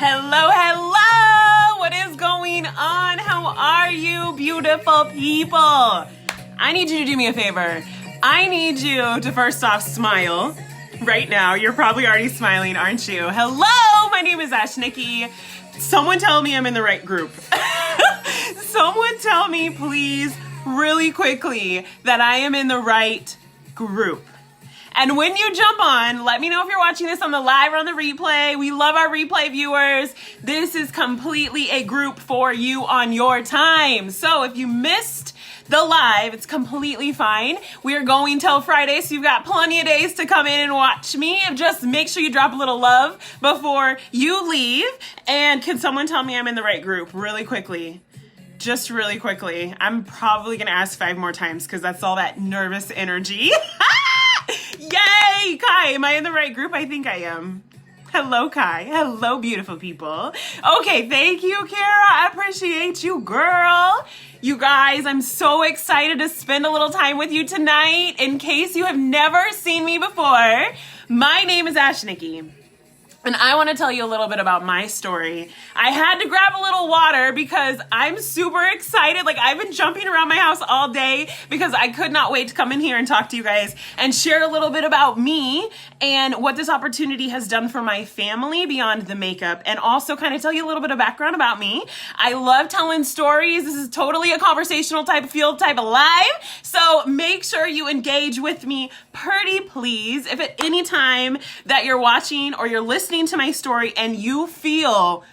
Hello, hello! What is going on? How are you, beautiful people? I need you to do me a favor. I need you to first off smile. Right now, you're probably already smiling, aren't you? Hello, my name is Nikki. Someone tell me I'm in the right group. Someone tell me, please, really quickly, that I am in the right group. And when you jump on, let me know if you're watching this on the live or on the replay. We love our replay viewers. This is completely a group for you on your time. So if you missed the live, it's completely fine. We are going till Friday, so you've got plenty of days to come in and watch me. Just make sure you drop a little love before you leave. And can someone tell me I'm in the right group really quickly? Just really quickly. I'm probably going to ask 5 more times because that's all that nervous energy. Yay! Kai, am I in the right group? I think I am. Hello, Kai. Hello, beautiful people. Okay, thank you, Kara. I appreciate you, girl. You guys, I'm so excited to spend a little time with you tonight. In case you have never seen me before, my name is Nikki. And I want to tell you a little bit about my story. I had to grab a little water because I'm super excited. Like, I've been jumping around my house all day because I could not wait to come in here and talk to you guys and share a little bit about me and what this opportunity has done for my family beyond the makeup, and also kind of tell you a little bit of background about me. I love telling stories. This is totally a conversational type of field, type of live. So make sure you engage with me pretty please. If at any time that you're watching or you're listening to my story and you feel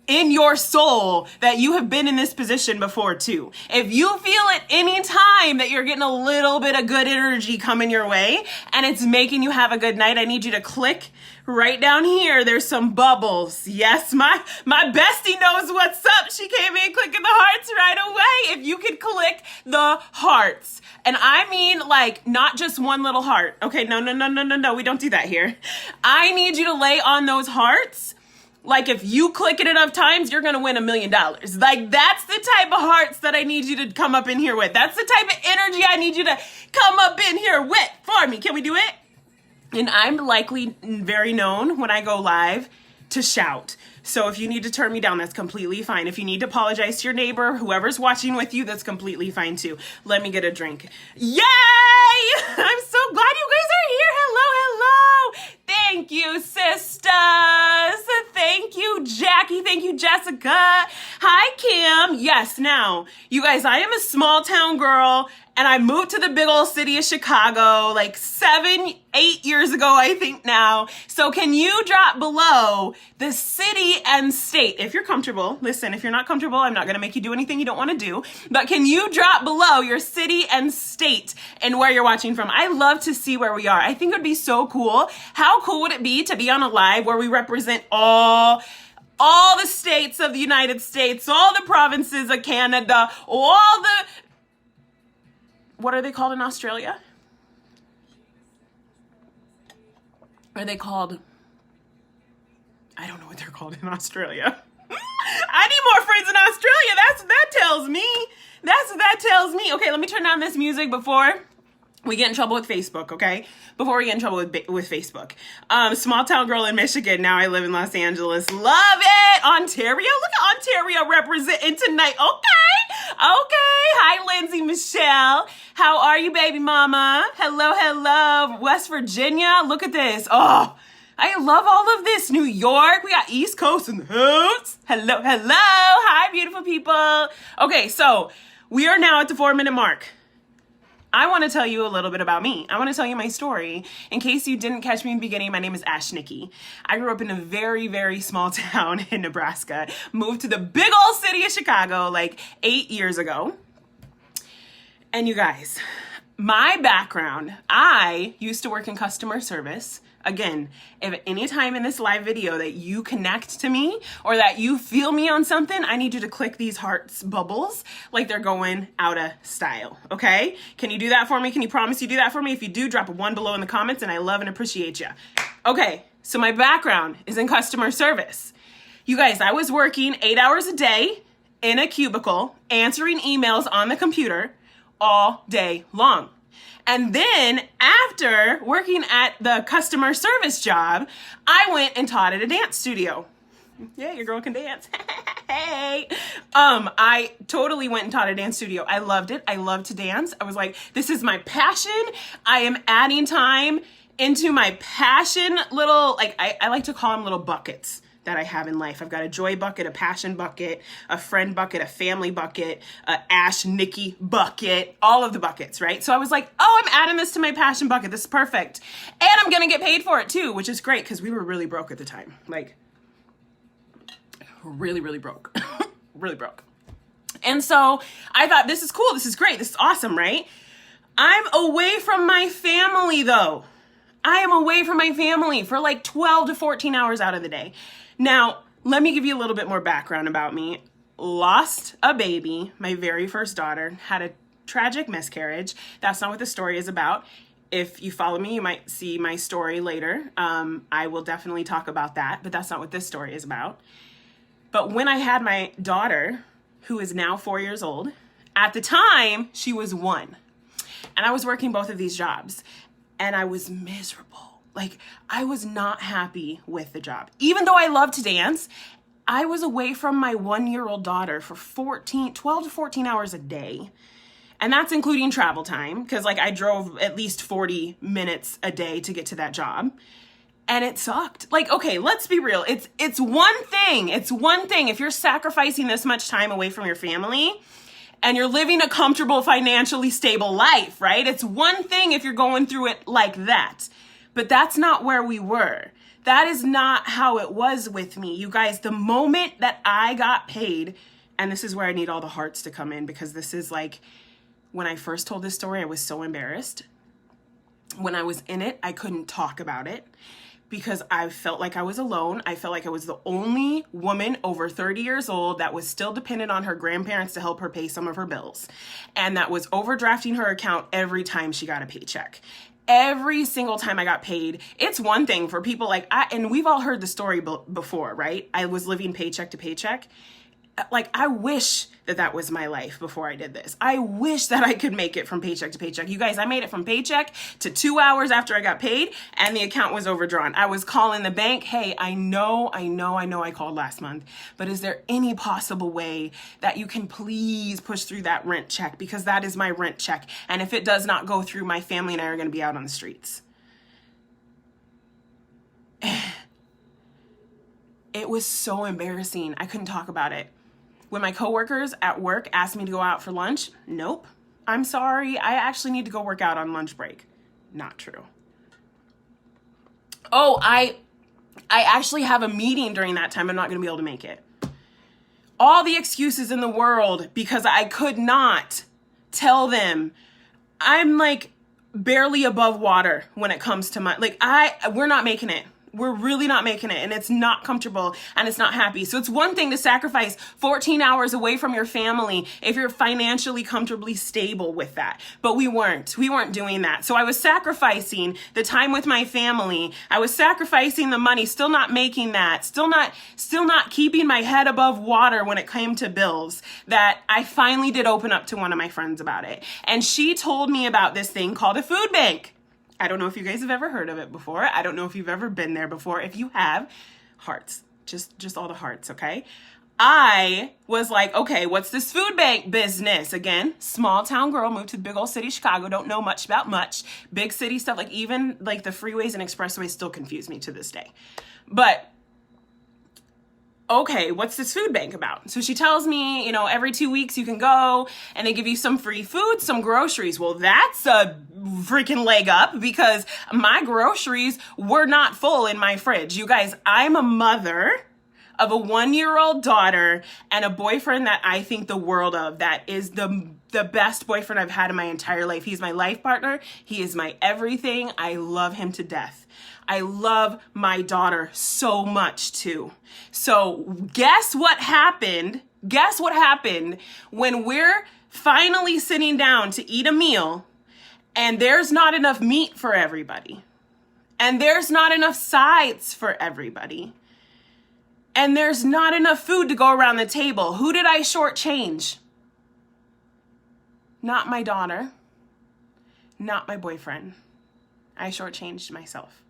in your soul that you have been in this position before too. If you feel at any time that you're getting a little bit of good energy coming your way and it's making you have a good night, I need you to click right down here. There's some bubbles. Yes, my bestie knows what's up. She came in clicking the hearts right away. If you could click the hearts. And I mean, like, not just one little heart. Okay, no. We don't do that here. I need you to lay on those hearts. Like, if you click it enough times, you're going to win $1 million. Like, that's the type of hearts that I need you to come up in here with. That's the type of energy I need you to come up in here with for me. Can we do it? And I'm likely very known when I go live to shout. So if you need to turn me down, that's completely fine. If you need to apologize to your neighbor, whoever's watching with you, that's completely fine too. Let me get a drink. Yay! I'm so glad you guys are here. Hello. Thank you, sisters. Thank you, Jackie. Thank you, Jessica. Hi, Kim. Yes, now, you guys, I am a small town girl, and I moved to the big old city of Chicago like 7-8 years ago, I think now. So can you drop below the city and state? If you're comfortable, listen, if you're not comfortable, I'm not going to make you do anything you don't want to do. But can you drop below your city and state and where you're watching from? I love to see where we are. I think it would be so cool. How cool would it be to be on a live where we represent all the states of the United States, all the provinces of Canada, all the... What are they called in Australia? Are they called... I don't know what they're called in Australia. I need more friends in Australia. That's what that tells me. That's what that tells me. Okay, let me turn down this music before we get in trouble with Facebook, okay? Before we get in trouble with Facebook. Small town girl in Michigan. Now I live in Los Angeles. Love it. Ontario. Look at Ontario representing tonight. Okay. Hi, Lindsay Michelle. How are you, baby mama? Hello. West Virginia. Look at this. Oh, I love all of this. New York. We got East Coast in the house. Hello. Hi, beautiful people. Okay, so we are now at the 4-minute mark. I want to tell you a little bit about me. I want to tell you my story. In case you didn't catch me in the beginning, my name is Nikki. I grew up in a very, very small town in Nebraska. Moved to the big old city of Chicago like 8 years ago. And you guys, my background, I used to work in customer service. Again, if at any time in this live video that you connect to me or that you feel me on something, I need you to click these hearts bubbles like they're going out of style, okay? Can you do that for me? Can you promise you do that for me? If you do, drop a 1 below in the comments and I love and appreciate you. Okay, so my background is in customer service. You guys, I was working 8 hours a day in a cubicle, answering emails on the computer all day long. And then after working at the customer service job, I went and taught at a dance studio. Yeah, your girl can dance. Hey. I totally went and taught a dance studio. I loved it. I love to dance. I was like, this is my passion. I am adding time into my passion little, like, I like to call them little buckets that I have in life. I've got a joy bucket, a passion bucket, a friend bucket, a family bucket, a Ash Nikki bucket, all of the buckets, right? So I was like, oh, I'm adding this to my passion bucket. This is perfect. And I'm going to get paid for it too, which is great because we were really broke at the time. Like, really, really broke. Really broke. And so I thought, this is cool. This is great. This is awesome, right? I'm away from my family though. I am away from my family for like 12 to 14 hours out of the day. Now, let me give you a little bit more background about me. Lost a baby, my very first daughter, had a tragic miscarriage. That's not what the story is about. If you follow me, you might see my story later. I will definitely talk about that, but that's not what this story is about. But when I had my daughter, who is now 4 years old, at the time, she was 1. And I was working both of these jobs. And I was miserable. Like, I was not happy with the job. Even though I love to dance, I was away from my 1-year-old daughter for 12 to 14 hours a day. And that's including travel time, because like I drove at least 40 minutes a day to get to that job. And it sucked. Like, okay, let's be real. It's one thing. It's one thing. If you're sacrificing this much time away from your family and you're living a comfortable, financially stable life, right? It's one thing if you're going through it like that. But that's not where we were. That is not how it was with me. You guys, the moment that I got paid, and this is where I need all the hearts to come in, because this is like, when I first told this story, I was so embarrassed. When I was in it, I couldn't talk about it because I felt like I was alone. I felt like I was the only woman over 30 years old that was still dependent on her grandparents to help her pay some of her bills, and that was overdrafting her account every time she got a paycheck. Every single time I got paid. It's one thing for people like and we've all heard the story before, right? I was living paycheck to paycheck. Like, I wish that was my life before I did this. I wish that I could make it from paycheck to paycheck. You guys, I made it from paycheck to 2 hours after I got paid and the account was overdrawn. I was calling the bank. Hey, I know I called last month, but is there any possible way that you can please push through that rent check? Because that is my rent check. And if it does not go through, my family and I are going to be out on the streets. It was so embarrassing. I couldn't talk about it. When my coworkers at work asked me to go out for lunch, nope. I'm sorry, I actually need to go work out on lunch break. Not true. Oh, I actually have a meeting during that time. I'm not going to be able to make it. All the excuses in the world because I could not tell them. I'm like barely above water when it comes to we're not making it. We're really not making it, and it's not comfortable and it's not happy. So it's one thing to sacrifice 14 hours away from your family if you're financially comfortably stable with that. But we weren't doing that. So I was sacrificing the time with my family. I was sacrificing the money, still not making that, still not keeping my head above water when it came to bills, that I finally did open up to one of my friends about it. And she told me about this thing called a food bank. I don't know if you guys have ever heard of it before. I don't know if you've ever been there before. If you have, hearts, just all the hearts, okay? I was like, okay, what's this food bank business? Again, small town girl, moved to the big old city, Chicago, don't know much about much. Big city stuff, like even like the freeways and expressways still confuse me to this day. But okay, what's this food bank about? So she tells me, every 2 weeks you can go and they give you some free food, some groceries. Well, that's a freaking leg up because my groceries were not full in my fridge. You guys, I'm a mother of a 1-year-old daughter and a boyfriend that I think the world of. That is the best boyfriend I've had in my entire life. He's my life partner. He is my everything. I love him to death. I love my daughter so much too. So guess what happened? Guess what happened when we're finally sitting down to eat a meal and there's not enough meat for everybody and there's not enough sides for everybody and there's not enough food to go around the table? Who did I shortchange? Not my daughter, not my boyfriend. I shortchanged myself.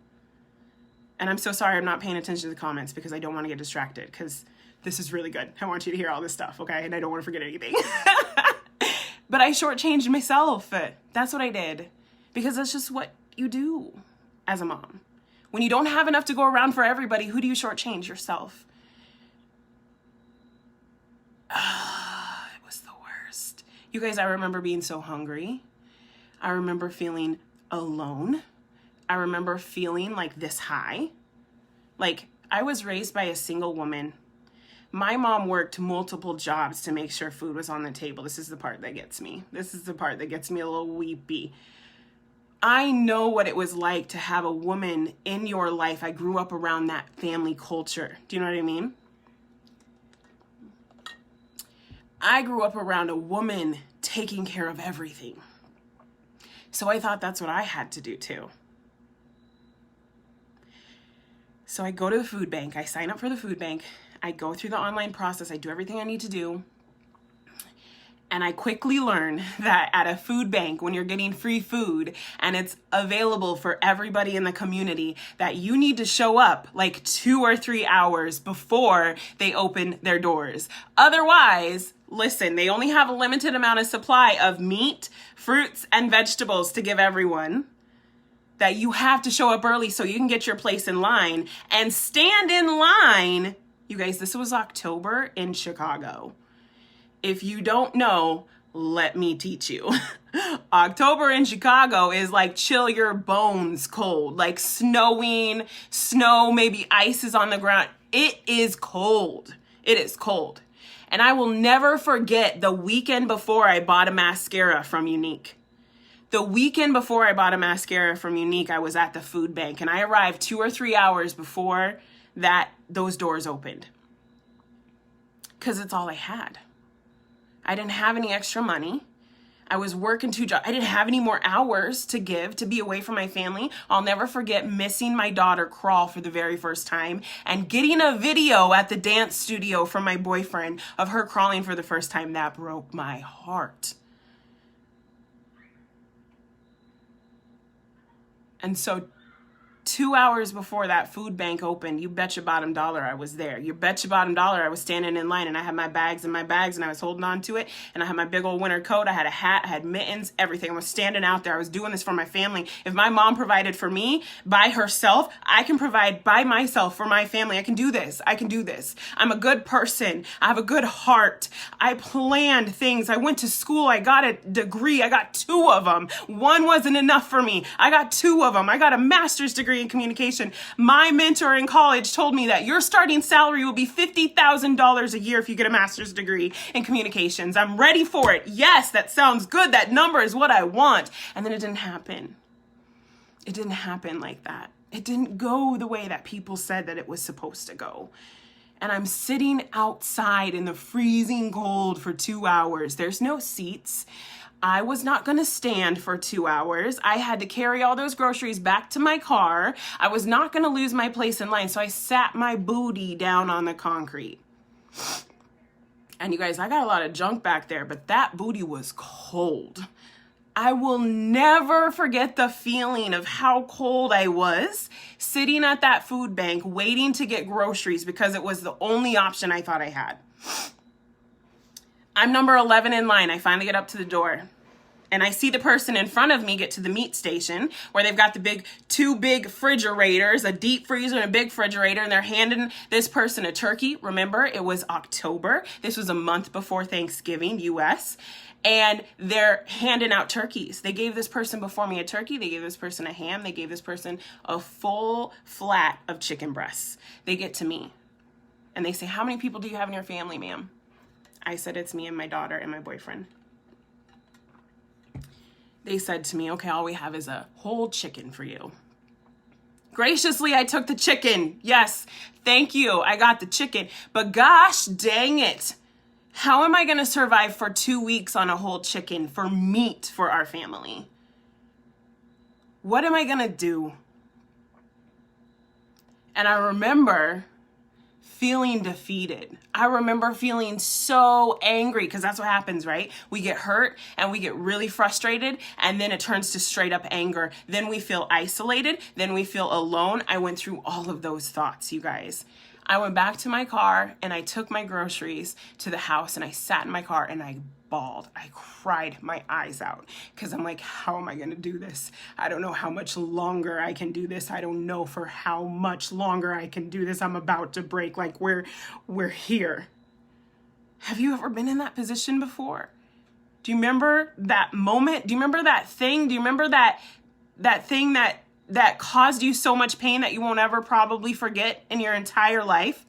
And I'm so sorry I'm not paying attention to the comments because I don't want to get distracted, because this is really good. I want you to hear all this stuff, okay? And I don't want to forget anything. But I shortchanged myself. That's what I did. Because that's just what you do as a mom. When you don't have enough to go around for everybody, who do you shortchange? Yourself. It was the worst. You guys, I remember being so hungry. I remember feeling alone. I remember feeling like this high. Like, I was raised by a single woman. My mom worked multiple jobs to make sure food was on the table. This is the part that gets me. This is the part that gets me a little weepy. I know what it was like to have a woman in your life. I grew up around that family culture. Do you know what I mean? I grew up around a woman taking care of everything. So I thought that's what I had to do too. So I go to the food bank. I sign up for the food bank. I go through the online process. I do everything I need to do. And I quickly learn that at a food bank, when you're getting free food and it's available for everybody in the community, that you need to show up like 2 or 3 hours before they open their doors. Otherwise, listen, they only have a limited amount of supply of meat, fruits, and vegetables to give everyone. That you have to show up early so you can get your place in line and stand in line. You guys, this was October in Chicago. If you don't know, let me teach you. October in Chicago is like chill your bones cold, like snowing, snow, maybe ice is on the ground. It is cold. It is cold. And I will never forget the weekend before I bought a mascara from Unique. The weekend before I bought a mascara from Unique, I was at the food bank and I arrived 2 or 3 hours before those doors opened. Because it's all I had. I didn't have any extra money. I was working 2 jobs. I didn't have any more hours to give to be away from my family. I'll never forget missing my daughter crawl for the very first time and getting a video at the dance studio from my boyfriend of her crawling for the first time. That broke my heart. And so 2 hours before that food bank opened, you bet your bottom dollar I was there. You bet your bottom dollar I was standing in line and I had my bags and I was holding on to it and I had my big old winter coat. I had a hat, I had mittens, everything. I was standing out there. I was doing this for my family. If my mom provided for me by herself, I can provide by myself for my family. I can do this. I can do this. I'm a good person. I have a good heart. I planned things. I went to school. I got a degree. I got 2 of them. One wasn't enough for me. I got 2 of them. I got a master's degree in communication. My mentor in college told me that your starting salary will be $50,000 a year if you get a master's degree in communications. I'm ready for it. Yes, that sounds good. That number is what I want. And then it didn't happen. It didn't happen like that. It didn't go the way that people said that it was supposed to go. And I'm sitting outside in the freezing cold for 2 hours. There's no seats. I was not going to stand for 2 hours. I had to carry all those groceries back to my car. I was not going to lose my place in line. So I sat my booty down on the concrete. And you guys, I got a lot of junk back there, but that booty was cold. I will never forget the feeling of how cold I was sitting at that food bank waiting to get groceries because it was the only option I thought I had. I'm number 11 in line. I finally get up to the door and I see the person in front of me get to the meat station where they've got the 2 big refrigerators, a deep freezer and a big refrigerator, and they're handing this person a turkey. Remember, it was October. This was a month before Thanksgiving, US. And they're handing out turkeys. They gave this person before me a turkey. They gave this person a ham. They gave this person a full flat of chicken breasts. They get to me and they say, "How many people do you have in your family, ma'am?" I said, "It's me and my daughter and my boyfriend." They said to me, "Okay, all we have is a whole chicken for you." Graciously, I took the chicken. Yes, thank you. I got the chicken. But gosh dang it. How am I going to survive for 2 weeks on a whole chicken for meat for our family? What am I going to do? And I remember feeling defeated. I remember feeling so angry because that's what happens, right? We get hurt and we get really frustrated, and then it turns to straight up anger. Then we feel isolated. Then we feel alone. I went through all of those thoughts, you guys. I went back to my car and I took my groceries to the house and I sat in my car and I bawled. I cried my eyes out because I'm like, how am I going to do this? I don't know how much longer I can do this. I don't know for how much longer I can do this. I'm about to break. Like we're here. Have you ever been in that position before? Do you remember that moment? Do you remember that thing? Do you remember that thing that caused you so much pain that you won't ever probably forget in your entire life?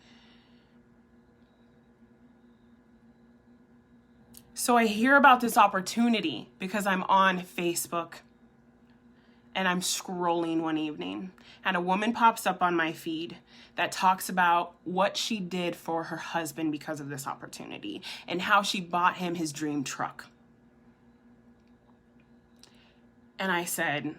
So I hear about this opportunity because I'm on Facebook and I'm scrolling one evening and a woman pops up on my feed that talks about what she did for her husband because of this opportunity and how she bought him his dream truck. And I said,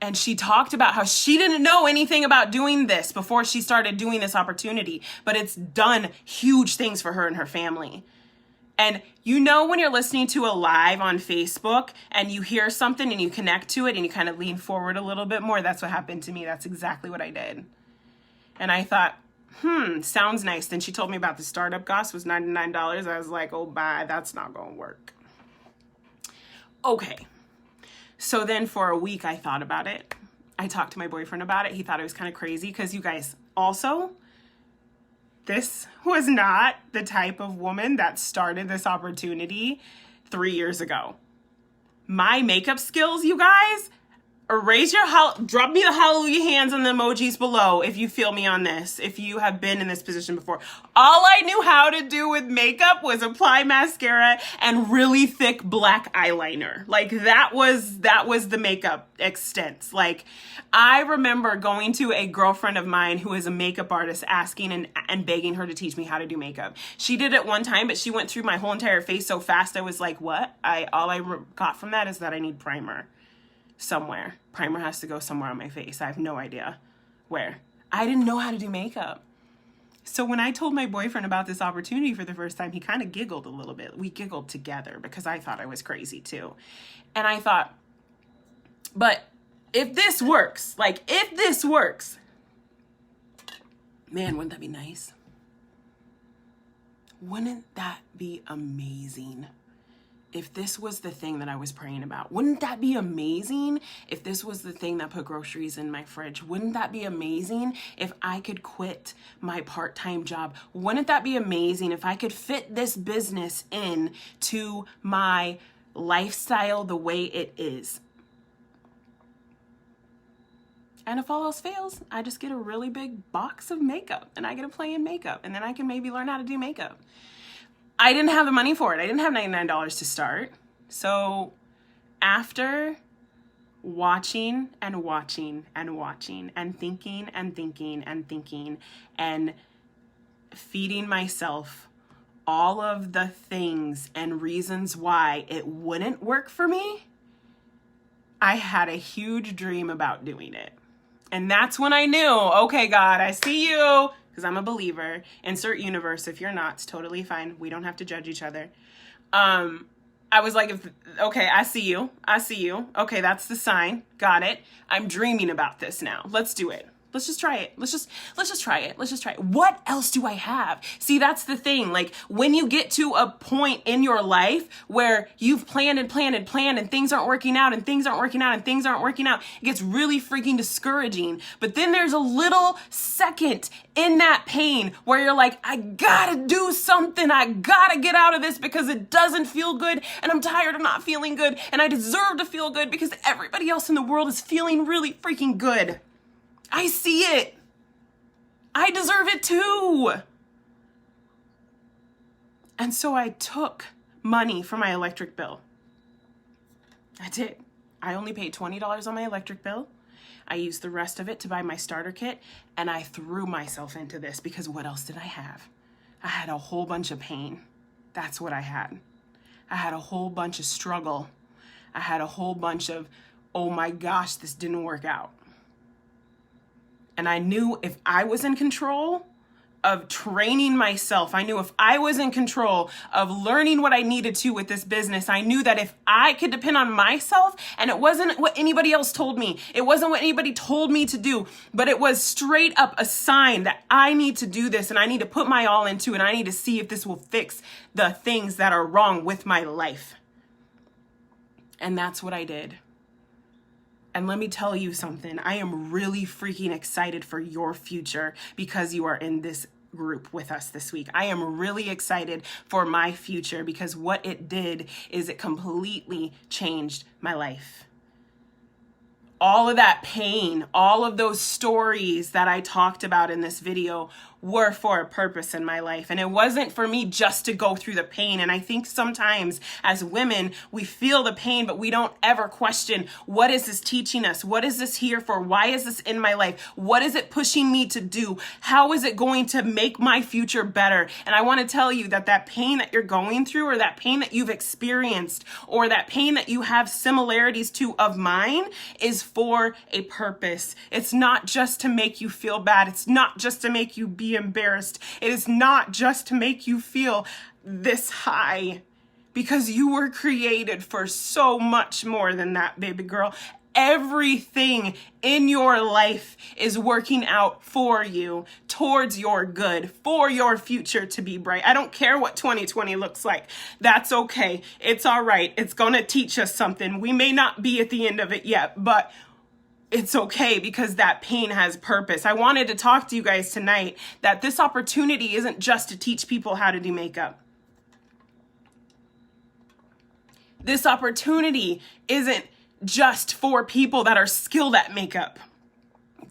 and she talked about how she didn't know anything about doing this before she started doing this opportunity, but it's done huge things for her and her family. And you know when you're listening to a live on Facebook and you hear something and you connect to it and you kind of lean forward a little bit more? That's what happened to me. That's exactly what I did. And I thought, sounds nice. Then she told me about the startup cost was $99. I was like, oh, bye, that's not going to work. Okay. So then for a week, I thought about it. I talked to my boyfriend about it. He thought it was kind of crazy because you guys also, this was not the type of woman that started this opportunity 3 years ago. My makeup skills, you guys, drop me the hallelujah hands and the emojis below if you feel me on this, if you have been in this position before. All I knew how to do with makeup was apply mascara and really thick black eyeliner. Like that was the makeup extent. Like I remember going to a girlfriend of mine who is a makeup artist asking and begging her to teach me how to do makeup. She did it one time, but she went through my whole entire face so fast I was like, what? All I got from that is that I need primer. Somewhere. Primer has to go somewhere on my face. I have no idea where. I didn't know how to do makeup. So when I told my boyfriend about this opportunity for the first time, he kind of giggled a little bit. We giggled together because I thought I was crazy too. And I thought, but if this works, man, wouldn't that be nice? Wouldn't that be amazing? If this was the thing that I was praying about? Wouldn't that be amazing if this was the thing that put groceries in my fridge? Wouldn't that be amazing if I could quit my part-time job? Wouldn't that be amazing if I could fit this business in to my lifestyle the way it is? And if all else fails, I just get a really big box of makeup and I get to play in makeup and then I can maybe learn how to do makeup. I didn't have the money for it. I didn't have $99 to start. So after watching and watching and watching and thinking and thinking and thinking and feeding myself all of the things and reasons why it wouldn't work for me, I had a huge dream about doing it. And that's when I knew, okay, God, I see you. Because I'm a believer. Insert universe. If you're not, it's totally fine. We don't have to judge each other. I was like, okay, I see you. Okay, that's the sign. Got it. I'm dreaming about this now. Let's do it. Let's just try it. Let's just try it. What else do I have? See, that's the thing. Like when you get to a point in your life where you've planned and things aren't working out it gets really freaking discouraging. But then there's a little second in that pain where you're like, I gotta do something. I gotta get out of this because it doesn't feel good. And I'm tired of not feeling good. And I deserve to feel good because everybody else in the world is feeling really freaking good. I see it. I deserve it too. And so I took money for my electric bill. I did. I only paid $20 on my electric bill. I used the rest of it to buy my starter kit, and I threw myself into this because what else did I have? I had a whole bunch of pain. That's what I had. I had a whole bunch of struggle. I had a whole bunch of, oh my gosh, this didn't work out. And I knew if I was in control of training myself. I knew if I was in control of learning what I needed to with this business, I knew that if I could depend on myself, and it wasn't what anybody else told me, it wasn't what anybody told me to do, but it was straight up a sign that I need to do this and I need to put my all into it, and I need to see if this will fix the things that are wrong with my life. And that's what I did. And let me tell you something, I am really freaking excited for your future because you are in this group with us this week. I am really excited for my future because what it did is it completely changed my life. All of that pain, all of those stories that I talked about in this video were for a purpose in my life. And it wasn't for me just to go through the pain. And I think sometimes as women, we feel the pain, but we don't ever question, what is this teaching us? What is this here for? Why is this in my life? What is it pushing me to do? How is it going to make my future better? And I want to tell you that that pain that you're going through, or that pain that you've experienced, or that pain that you have similarities to of mine, is for a purpose. It's not just to make you feel bad. It's not just to make you be embarrassed. It is not just to make you feel this high, because you were created for so much more than that, baby girl. Everything in your life is working out for you, towards your good, for your future to be bright. I don't care what 2020 looks like. That's okay. It's all right. It's going to teach us something. We may not be at the end of it yet, but it's okay, because that pain has purpose. I wanted to talk to you guys tonight that this opportunity isn't just to teach people how to do makeup. This opportunity isn't just for people that are skilled at makeup.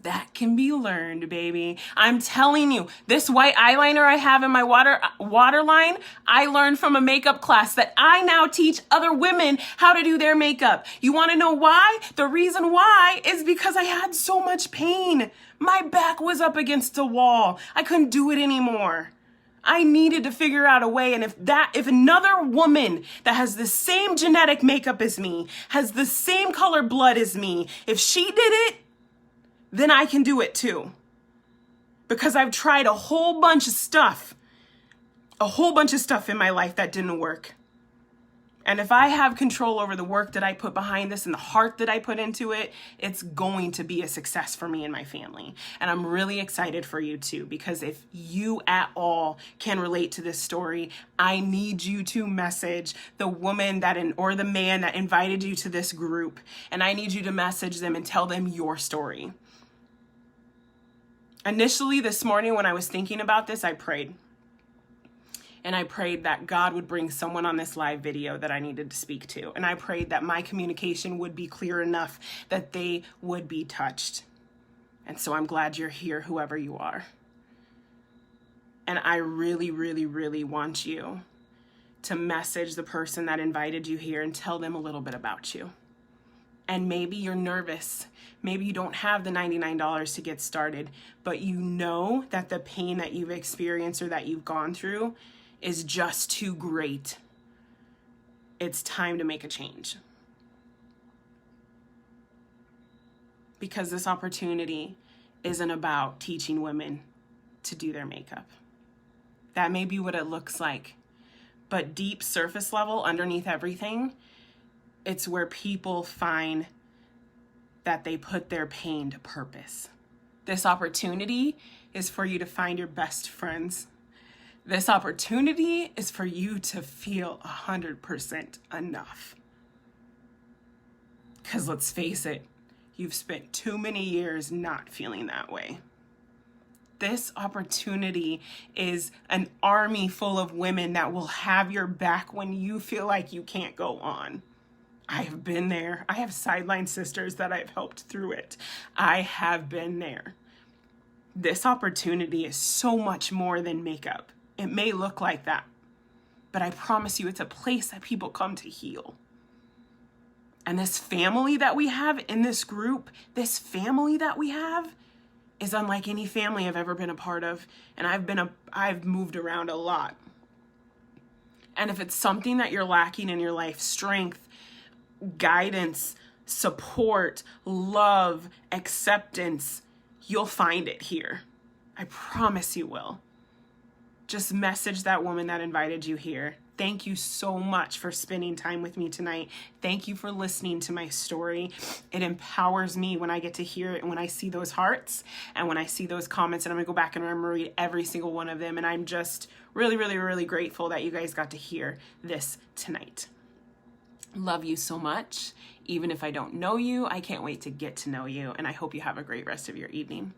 That can be learned, baby. I'm telling you, this white eyeliner I have in my waterline, I learned from a makeup class that I now teach other women how to do their makeup. You want to know why? The reason why is because I had so much pain. My back was up against the wall. I couldn't do it anymore. I needed to figure out a way. And if another woman that has the same genetic makeup as me, has the same color blood as me, if she did it, then I can do it too. Because I've tried a whole bunch of stuff in my life that didn't work. And if I have control over the work that I put behind this and the heart that I put into it, it's going to be a success for me and my family. And I'm really excited for you too, because if you at all can relate to this story, I need you to message the woman or the man that invited you to this group. And I need you to message them and tell them your story. Initially this morning when I was thinking about this, I prayed. And I prayed that God would bring someone on this live video that I needed to speak to. And I prayed that my communication would be clear enough that they would be touched. And so I'm glad you're here, whoever you are. And I really, really, really want you to message the person that invited you here and tell them a little bit about you. And maybe you're nervous. Maybe you don't have the $99 to get started, but you know that the pain that you've experienced or that you've gone through is just too great. It's time to make a change. Because this opportunity isn't about teaching women to do their makeup. That may be what it looks like, but deep surface level underneath everything, it's where people find that they put their pain to purpose. This opportunity is for you to find your best friends. This opportunity is for you to feel 100% enough. Because let's face it, you've spent too many years not feeling that way. This opportunity is an army full of women that will have your back when you feel like you can't go on. I have been there. I have sideline sisters that I've helped through it. I have been there. This opportunity is so much more than makeup. It may look like that, but I promise you it's a place that people come to heal. And this family that we have in this group, this family that we have is unlike any family I've ever been a part of. And I've moved around a lot. And if it's something that you're lacking in your life, strength, guidance, support, love, acceptance, you'll find it here. I promise you will. just message that woman that invited you here. Thank you so much for spending time with me tonight. Thank you for listening to my story. It empowers me when I get to hear it and when I see those hearts and when I see those comments, and I'm gonna go back and I'm gonna read every single one of them. And I'm just really, really, really grateful that you guys got to hear this tonight. Love you so much. Even if I don't know you, I can't wait to get to know you. And I hope you have a great rest of your evening.